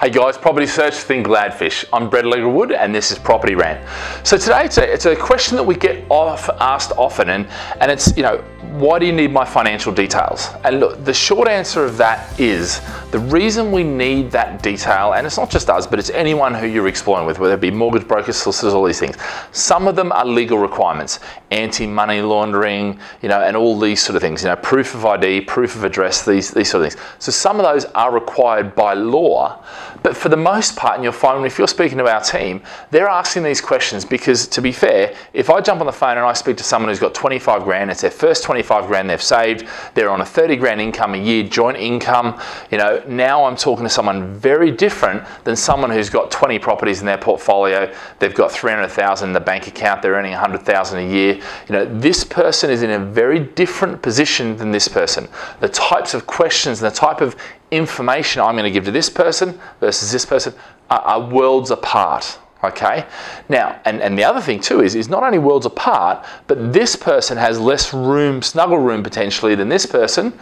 Hey guys, property search, think Gladfish. I'm Alegre-Wood and this is Property Rant. So today it's a question that we get asked often and it's, why do you need my financial details? And look, the short answer of that is the reason we need that detail, and it's not just us, but it's anyone who you're exploring with, whether it be mortgage brokers, solicitors, all these things. Some of them are legal requirements, anti-money laundering, and all these sort of things, proof of ID, proof of address, these sort of things. So some of those are required by law, but for the most part, and you'll find if you're speaking to our team, they're asking these questions because, to be fair, if I jump on the phone and I speak to someone who's got 25 grand, it's their first 25 grand they've saved, they're on a 30 grand income a year, joint income, now I'm talking to someone very different than someone who's got 20 properties in their portfolio, they've got 300,000 in the bank account, they're earning 100,000 a year. This person is in a very different position than this person. The types of questions and the type of information I'm going to give to this person versus this person are worlds apart. Okay, now, and the other thing too is not only worlds apart, but this person has less room, snuggle room potentially than this person,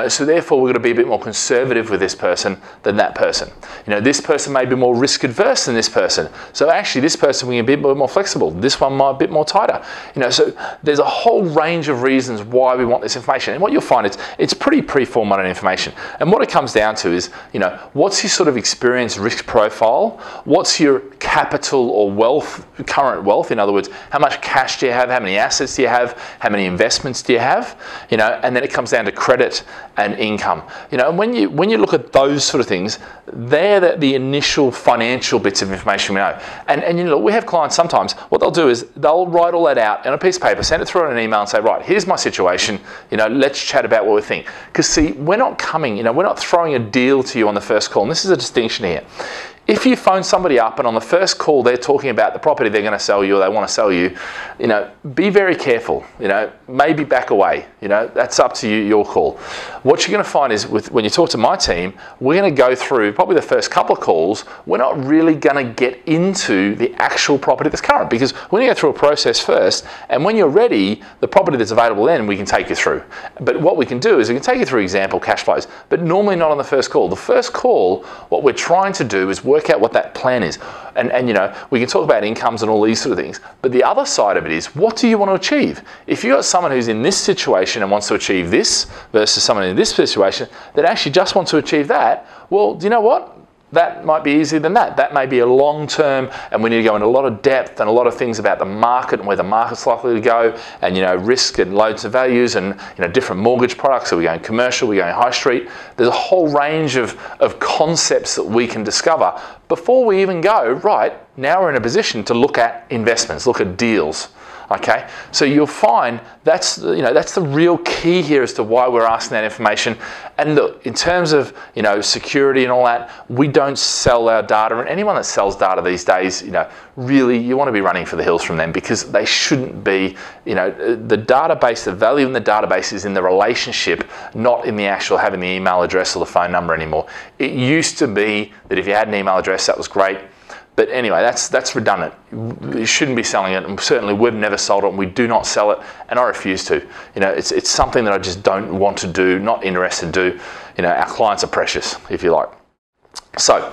so therefore we're going to be a bit more conservative with this person than that person. This person may be more risk adverse than this person, so actually this person we can be a bit more flexible, this one might be a bit more tighter. So there's a whole range of reasons why we want this information, and what you'll find is it's pretty pre-formatted information, and what it comes down to is, what's your sort of experience risk profile, what's your capital or wealth, current wealth, in other words, how much cash do you have, how many assets do you have, how many investments do you have, and then it comes down to credit and income. And when you look at those sort of things, they're the initial financial bits of information we know. And we have clients sometimes, what they'll do is they'll write all that out on a piece of paper, send it through on an email and say, right, here's my situation, let's chat about what we think. Because see, we're not coming, we're not throwing a deal to you on the first call, and this is a distinction here. If you phone somebody up and on the first call they're talking about the property they're going to sell you or they want to sell you, be very careful, maybe back away, that's up to you, your call. What you're going to find is when you talk to my team, we're going to go through probably the first couple of calls, we're not really going to get into the actual property that's current because we're going to go through a process first, and when you're ready, the property that's available then we can take you through. But what we can do is we can take you through example cash flows, but normally not on the first call. The first call, what we're trying to do is work out what that plan is. And we can talk about incomes and all these sort of things, but the other side of it is, what do you want to achieve? If you've got someone who's in this situation and wants to achieve this versus someone in this situation that actually just wants to achieve that, well, do you know what? That might be easier than that. That may be a long term, and we need to go into a lot of depth and a lot of things about the market and where the market's likely to go, and risk and loads of values and different mortgage products. Are we going commercial? Are we going high street? There's a whole range of concepts that we can discover before we even go, right, now we're in a position to look at investments, look at deals. Okay, so you'll find that's the real key here as to why we're asking that information. And look, in terms of security and all that, we don't sell our data, and anyone that sells data these days, really you want to be running for the hills from them because they shouldn't be. The database, the value in the database is in the relationship, not in the actual having the email address or the phone number anymore. It used to be that if you had an email address, that was great. But anyway, that's redundant. You shouldn't be selling it, and certainly we've never sold it, and we do not sell it, and I refuse to. It's something that I just don't want to do, not interested to do. Our clients are precious, if you like. So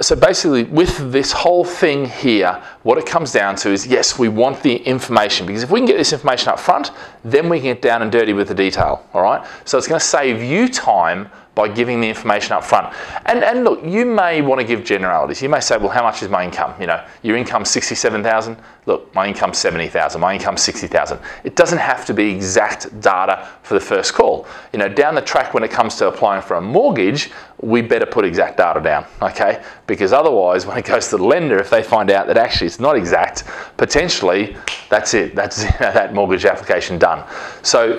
so basically with this whole thing here, what it comes down to is, yes, we want the information, because if we can get this information up front, then we can get down and dirty with the detail, all right? So it's going to save you time by giving the information up front. And look, you may want to give generalities. You may say, well, how much is my income? Your income's 67,000. Look, my income's 70,000. My income's 60,000. It doesn't have to be exact data for the first call. Down the track when it comes to applying for a mortgage, we better put exact data down, okay? Because otherwise, when it goes to the lender, if they find out that actually it's not exact, potentially that's it. That's that mortgage application done. So,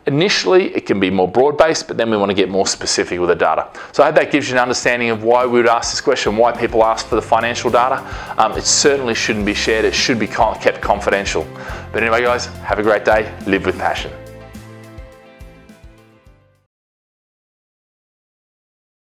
initially it can be more broad-based, but then we want to get more specific with the data. So I hope that gives you an understanding of why we would ask this question, why people ask for the financial data. It certainly shouldn't be shared. It should be kept confidential. But anyway, guys, have a great day. Live with passion.